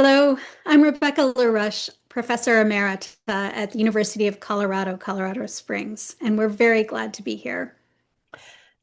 Hello, I'm Rebecca Laroche, Professor Emerita at the University of Colorado, Colorado Springs, and we're very glad to be here.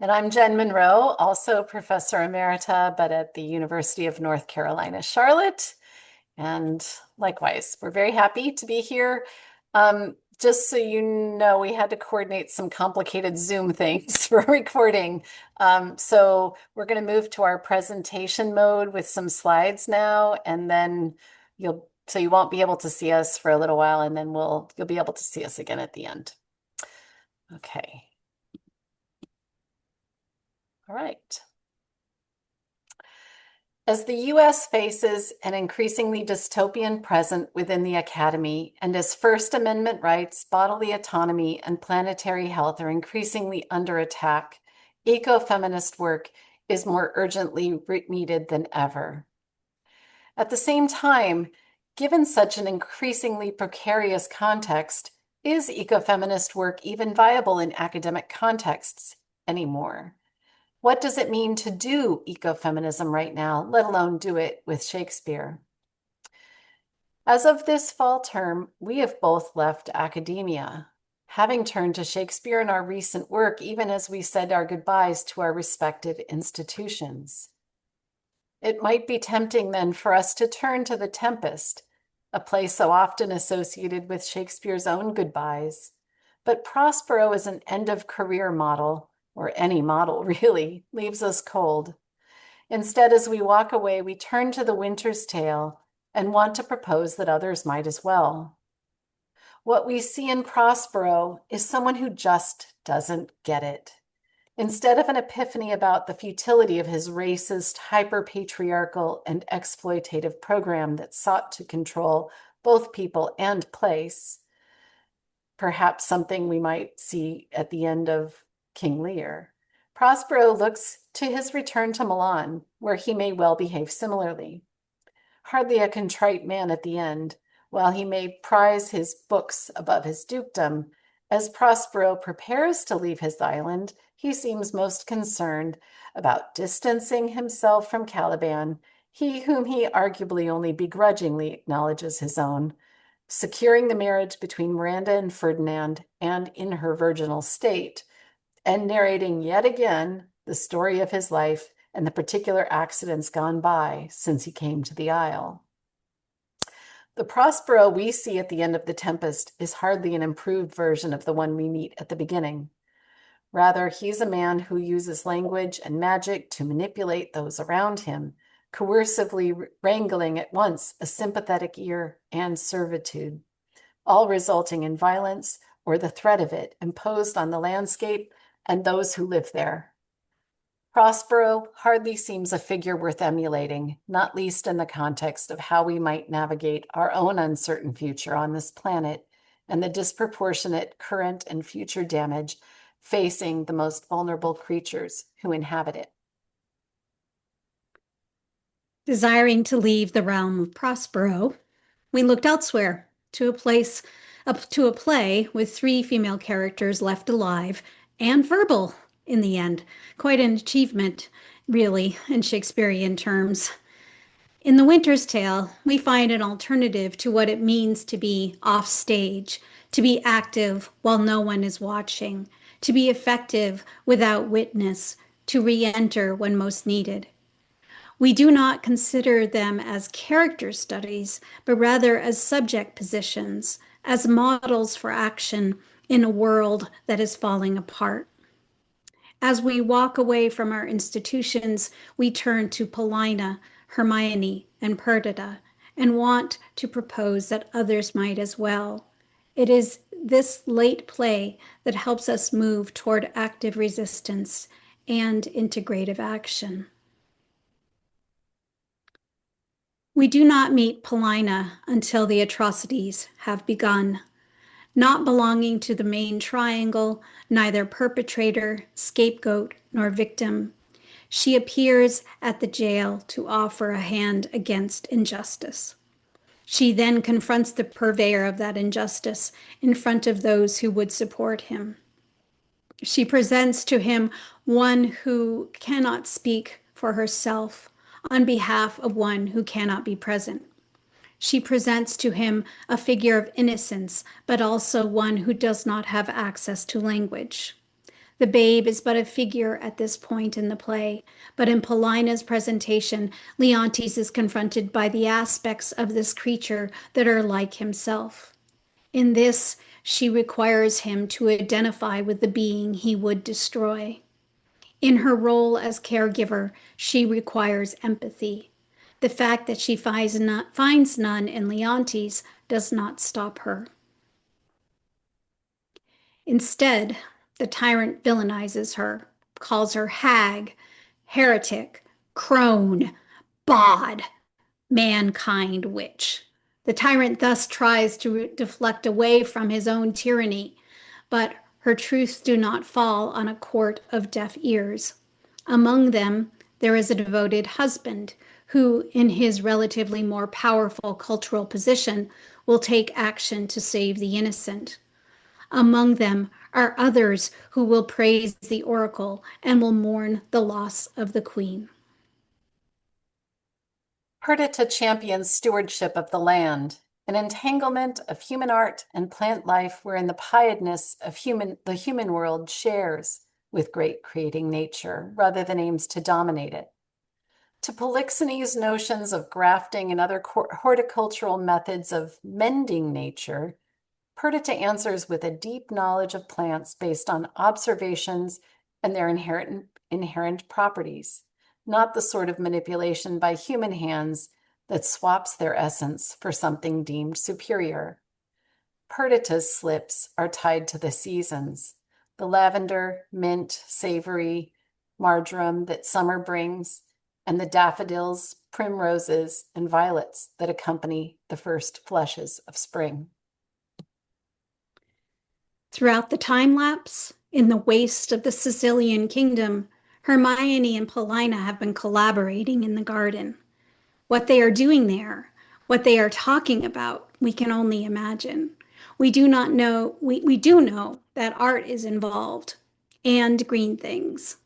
And I'm Jen Munroe, also Professor Emerita, but at the University of North Carolina, Charlotte. And likewise, we're very happy to be here. Just so you know, we had to coordinate some complicated Zoom things for recording. So we're going to move to our presentation mode with some slides now, and then you won't be able to see us for a little while, and then you'll be able to see us again at the end. Okay. All right. As the US faces an increasingly dystopian present within the academy, and as First Amendment rights, bodily autonomy, and planetary health are increasingly under attack, ecofeminist work is more urgently needed than ever. At the same time, given such an increasingly precarious context, is ecofeminist work even viable in academic contexts anymore? What does it mean to do ecofeminism right now, let alone do it with Shakespeare? As of this fall term, we have both left academia, having turned to Shakespeare in our recent work, even as we said our goodbyes to our respective institutions. It might be tempting then for us to turn to The Tempest, a play so often associated with Shakespeare's own goodbyes. But Prospero as an end-of-career model, or any model really, leaves us cold. Instead, as we walk away, we turn to The Winter's Tale and want to propose that others might as well. What we see in Prospero is someone who just doesn't get it. Instead of an epiphany about the futility of his racist, hyper-patriarchal, and exploitative program that sought to control both people and place, perhaps something we might see at the end of King Lear, Prospero looks to his return to Milan, where he may well behave similarly. Hardly a contrite man at the end, while he may prize his books above his dukedom, as Prospero prepares to leave his island, he seems most concerned about distancing himself from Caliban, he whom he arguably only begrudgingly acknowledges his own, securing the marriage between Miranda and Ferdinand and in her virginal state, and narrating yet again the story of his life and the particular accidents gone by since he came to the Isle. The Prospero we see at the end of The Tempest is hardly an improved version of the one we meet at the beginning. Rather, he's a man who uses language and magic to manipulate those around him, coercively wrangling at once a sympathetic ear and servitude, all resulting in violence or the threat of it imposed on the landscape and those who live there. Prospero hardly seems a figure worth emulating, not least in the context of how we might navigate our own uncertain future on this planet and the disproportionate current and future damage facing the most vulnerable creatures who inhabit it. Desiring to leave the realm of Prospero, we looked elsewhere to a play with three female characters left alive and verbal in the end. Quite an achievement, really, in Shakespearean terms. In The Winter's Tale, we find an alternative to what it means to be off stage, to be active while no one is watching, to be effective without witness, to re-enter when most needed. We do not consider them as character studies, but rather as subject positions, as models for action in a world that is falling apart. As we walk away from our institutions, we turn to Paulina, Hermione, and Perdita, and want to propose that others might as well. It is this late play that helps us move toward active resistance and integrative action. We do not meet Paulina until the atrocities have begun. Not belonging to the main triangle, neither perpetrator, scapegoat, nor victim, she appears at the jail to offer a hand against injustice. She then confronts the purveyor of that injustice in front of those who would support him. She presents to him one who cannot speak for herself on behalf of one who cannot be present. She presents to him a figure of innocence, but also one who does not have access to language. The babe is but a figure at this point in the play, but in Paulina's presentation, Leontes is confronted by the aspects of this creature that are like himself. In this, she requires him to identify with the being he would destroy. In her role as caregiver, she requires empathy. The fact that she finds none in Leontes does not stop her. Instead, the tyrant villainizes her, calls her hag, heretic, crone, bawd, mankind witch. The tyrant thus tries to deflect away from his own tyranny, but her truths do not fall on a court of deaf ears. Among them, there is a devoted husband who, in his relatively more powerful cultural position, will take action to save the innocent. Among them are others who will praise the oracle and will mourn the loss of the queen. Perdita champions stewardship of the land, an entanglement of human art and plant life wherein the piedness of the human world shares with great creating nature rather than aims to dominate it. To Polixenes' notions of grafting and other horticultural methods of mending nature, Perdita answers with a deep knowledge of plants based on observations and their inherent properties, not the sort of manipulation by human hands that swaps their essence for something deemed superior. Perdita's slips are tied to the seasons, the lavender, mint, savory, marjoram that summer brings, and the daffodils, primroses, and violets that accompany the first flushes of spring. Throughout the time lapse, in the waste of the Sicilian kingdom, Hermione and Paulina have been collaborating in the garden. What they are doing there, what they are talking about, we can only imagine. We do not know, we do know that art is involved and green things.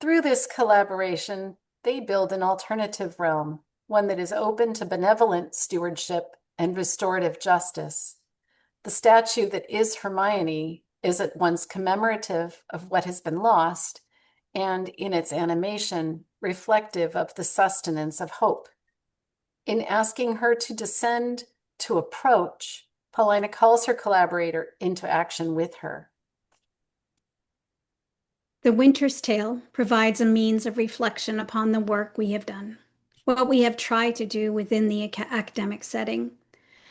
Through this collaboration, they build an alternative realm, one that is open to benevolent stewardship and restorative justice. The statue that is Hermione is at once commemorative of what has been lost and, in its animation, reflective of the sustenance of hope. In asking her to descend to approach, Paulina calls her collaborator into action with her. The Winter's Tale provides a means of reflection upon the work we have done, what we have tried to do within the academic setting.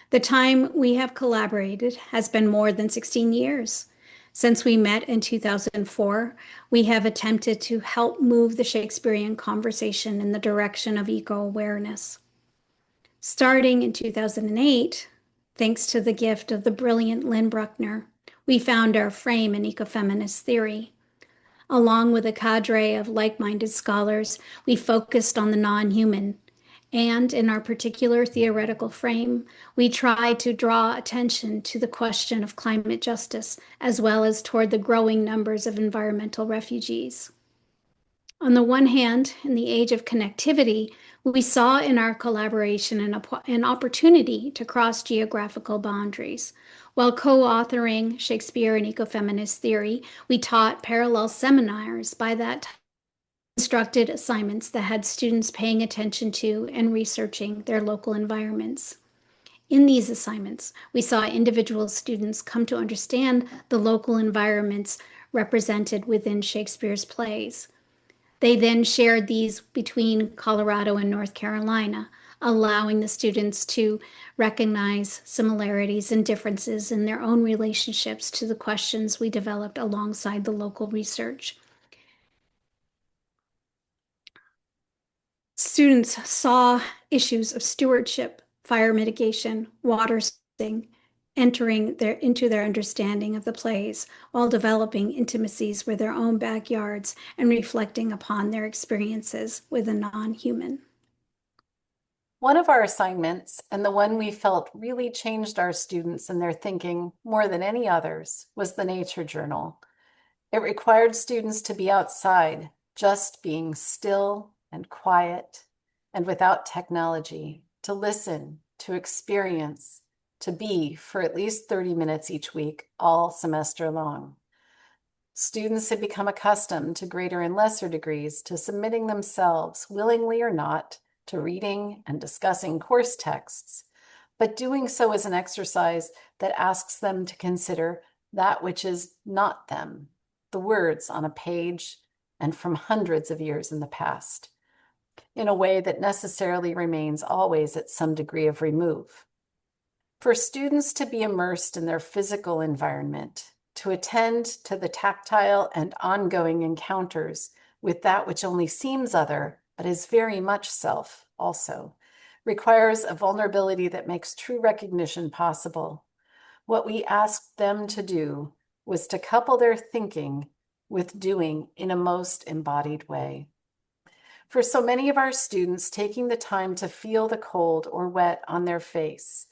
The time we have collaborated has been more than 16 years. Since we met in 2004, we have attempted to help move the Shakespearean conversation in the direction of eco-awareness. Starting in 2008, thanks to the gift of the brilliant Lynn Bruckner, we found our frame in Ecofeminist Theory. Along with a cadre of like-minded scholars, we focused on the non-human, and in our particular theoretical frame, we try to draw attention to the question of climate justice, as well as toward the growing numbers of environmental refugees. On the one hand, in the age of connectivity, we saw in our collaboration an opportunity to cross geographical boundaries. While co-authoring Shakespeare and Ecofeminist Theory, we taught parallel seminars by that time, instructed assignments that had students paying attention to and researching their local environments. In these assignments, we saw individual students come to understand the local environments represented within Shakespeare's plays. They then shared these between Colorado and North Carolina, allowing the students to recognize similarities and differences in their own relationships to the questions we developed alongside the local research. Students saw issues of stewardship, fire mitigation, water saving, entering into their understanding of the plays while developing intimacies with their own backyards and reflecting upon their experiences with the non-human. One of our assignments, and the one we felt really changed our students and their thinking more than any others, was the nature journal. It required students to be outside, just being still and quiet and without technology, to listen, to experience, to be for at least 30 minutes each week, all semester long. Students had become accustomed to greater and lesser degrees to submitting themselves, willingly or not, to reading and discussing course texts, but doing so as an exercise that asks them to consider that which is not them, the words on a page and from hundreds of years in the past, in a way that necessarily remains always at some degree of remove. For students to be immersed in their physical environment, to attend to the tactile and ongoing encounters with that which only seems other, but is very much self also, requires a vulnerability that makes true recognition possible. What we asked them to do was to couple their thinking with doing in a most embodied way. For so many of our students, taking the time to feel the cold or wet on their face,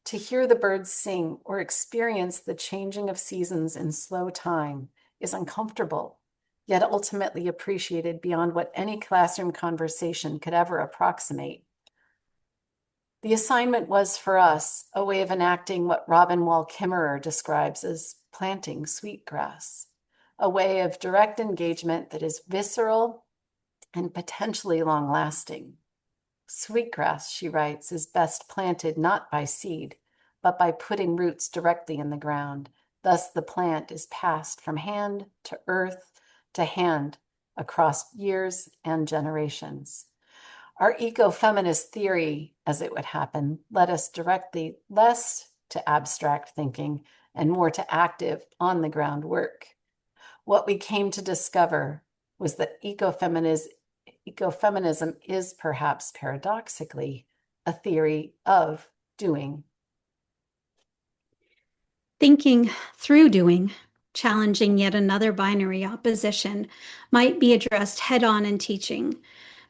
to hear the birds sing or experience the changing of seasons in slow time is uncomfortable, yet ultimately appreciated beyond what any classroom conversation could ever approximate. The assignment was for us a way of enacting what Robin Wall Kimmerer describes as planting sweetgrass, a way of direct engagement that is visceral and potentially long-lasting. Sweetgrass, she writes, is best planted not by seed, but by putting roots directly in the ground. Thus, the plant is passed from hand to earth to hand across years and generations. Our ecofeminist theory, as it would happen, led us directly less to abstract thinking and more to active, on-the-ground work. What we came to discover was that ecofeminism is perhaps paradoxically a theory of doing. Thinking through doing, challenging yet another binary opposition, might be addressed head-on in teaching,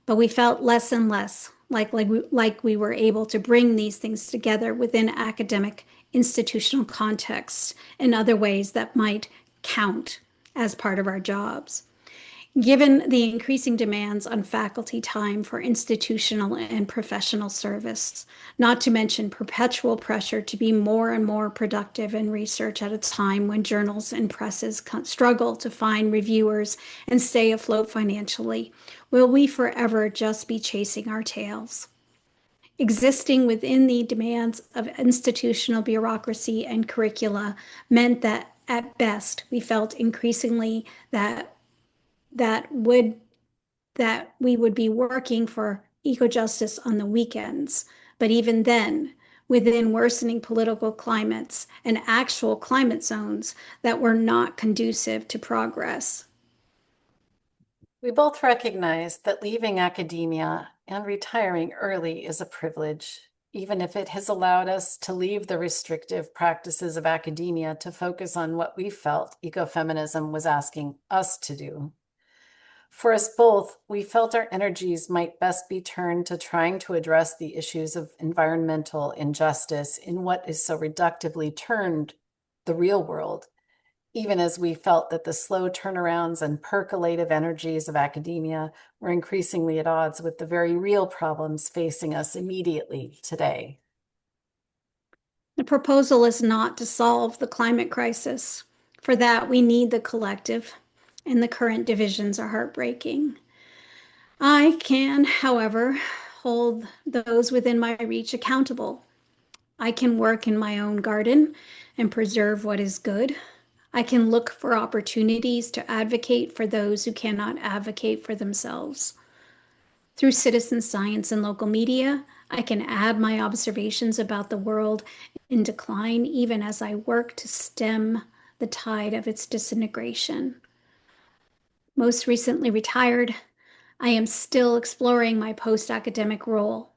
but we felt less and less like we were able to bring these things together within academic institutional contexts in other ways that might count as part of our jobs. Given the increasing demands on faculty time for institutional and professional service, not to mention perpetual pressure to be more and more productive in research at a time when journals and presses struggle to find reviewers and stay afloat financially, will we forever just be chasing our tails? Existing within the demands of institutional bureaucracy and curricula meant that, at best, we felt increasingly that we would be working for eco-justice on the weekends. But even then, within worsening political climates and actual climate zones that were not conducive to progress. We both recognize that leaving academia and retiring early is a privilege, even if it has allowed us to leave the restrictive practices of academia to focus on what we felt ecofeminism was asking us to do. For us both, we felt our energies might best be turned to trying to address the issues of environmental injustice in what is so reductively termed the real world, even as we felt that the slow turnarounds and percolative energies of academia were increasingly at odds with the very real problems facing us immediately today. The proposal is not to solve the climate crisis. For that, we need the collective, and the current divisions are heartbreaking. I can, however, hold those within my reach accountable. I can work in my own garden and preserve what is good. I can look for opportunities to advocate for those who cannot advocate for themselves. Through citizen science and local media, I can add my observations about the world in decline even as I work to stem the tide of its disintegration. Most recently retired, I am still exploring my post-academic role,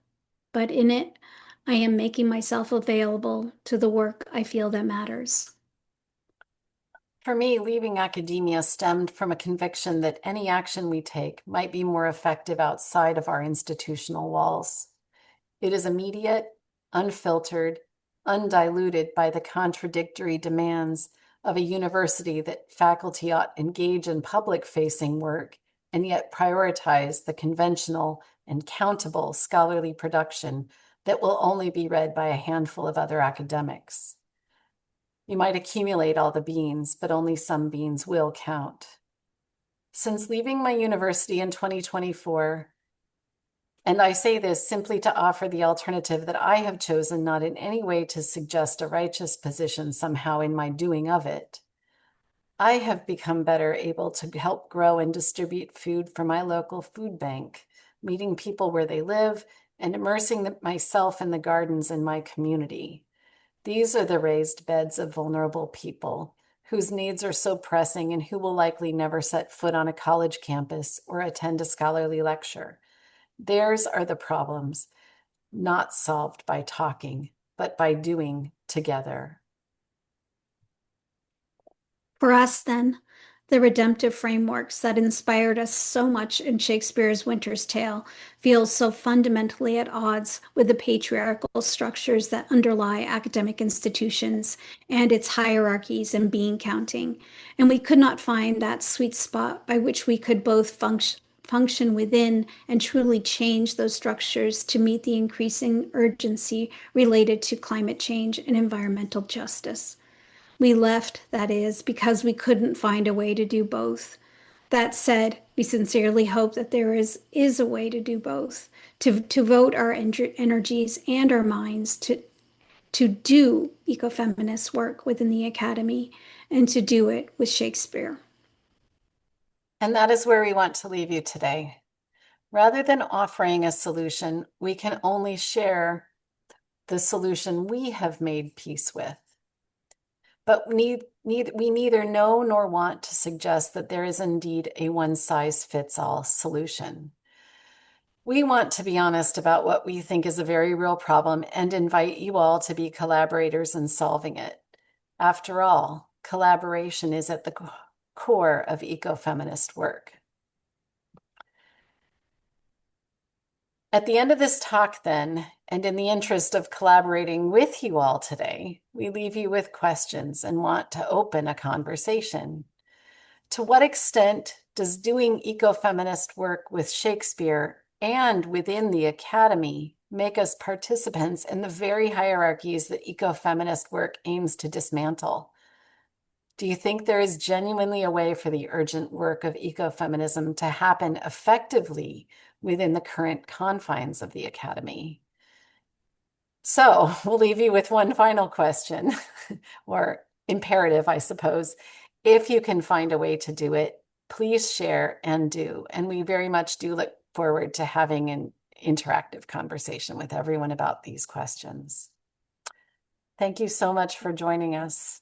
but in it, I am making myself available to the work I feel that matters. For me, leaving academia stemmed from a conviction that any action we take might be more effective outside of our institutional walls. It is immediate, unfiltered, undiluted by the contradictory demands of a university that faculty ought engage in public-facing work and yet prioritize the conventional and countable scholarly production that will only be read by a handful of other academics. You might accumulate all the beans, but only some beans will count. Since leaving my university in 2024, and I say this simply to offer the alternative that I have chosen, not in any way to suggest a righteous position somehow in my doing of it, I have become better able to help grow and distribute food for my local food bank, meeting people where they live, and immersing myself in the gardens in my community. These are the raised beds of vulnerable people whose needs are so pressing and who will likely never set foot on a college campus or attend a scholarly lecture. Theirs are the problems, not solved by talking, but by doing together. For us, then, the redemptive frameworks that inspired us so much in Shakespeare's Winter's Tale feel so fundamentally at odds with the patriarchal structures that underlie academic institutions and its hierarchies and bean counting. And we could not find that sweet spot by which we could both function within and truly change those structures to meet the increasing urgency related to climate change and environmental justice. We left, that is, because we couldn't find a way to do both. That said, we sincerely hope that there is a way to do both, to devote our energies and our minds to do ecofeminist work within the academy and to do it with Shakespeare. And that is where we want to leave you today. Rather than offering a solution, we can only share the solution we have made peace with. But we neither know nor want to suggest that there is indeed a one-size-fits-all solution. We want to be honest about what we think is a very real problem and invite you all to be collaborators in solving it. After all, collaboration is at the core of ecofeminist work. At the end of this talk, then, and in the interest of collaborating with you all today, we leave you with questions and want to open a conversation. To what extent does doing ecofeminist work with Shakespeare and within the academy make us participants in the very hierarchies that ecofeminist work aims to dismantle? Do you think there is genuinely a way for the urgent work of ecofeminism to happen effectively within the current confines of the academy? So we'll leave you with one final question, or imperative, I suppose. If you can find a way to do it, please share and do. And we very much do look forward to having an interactive conversation with everyone about these questions. Thank you so much for joining us.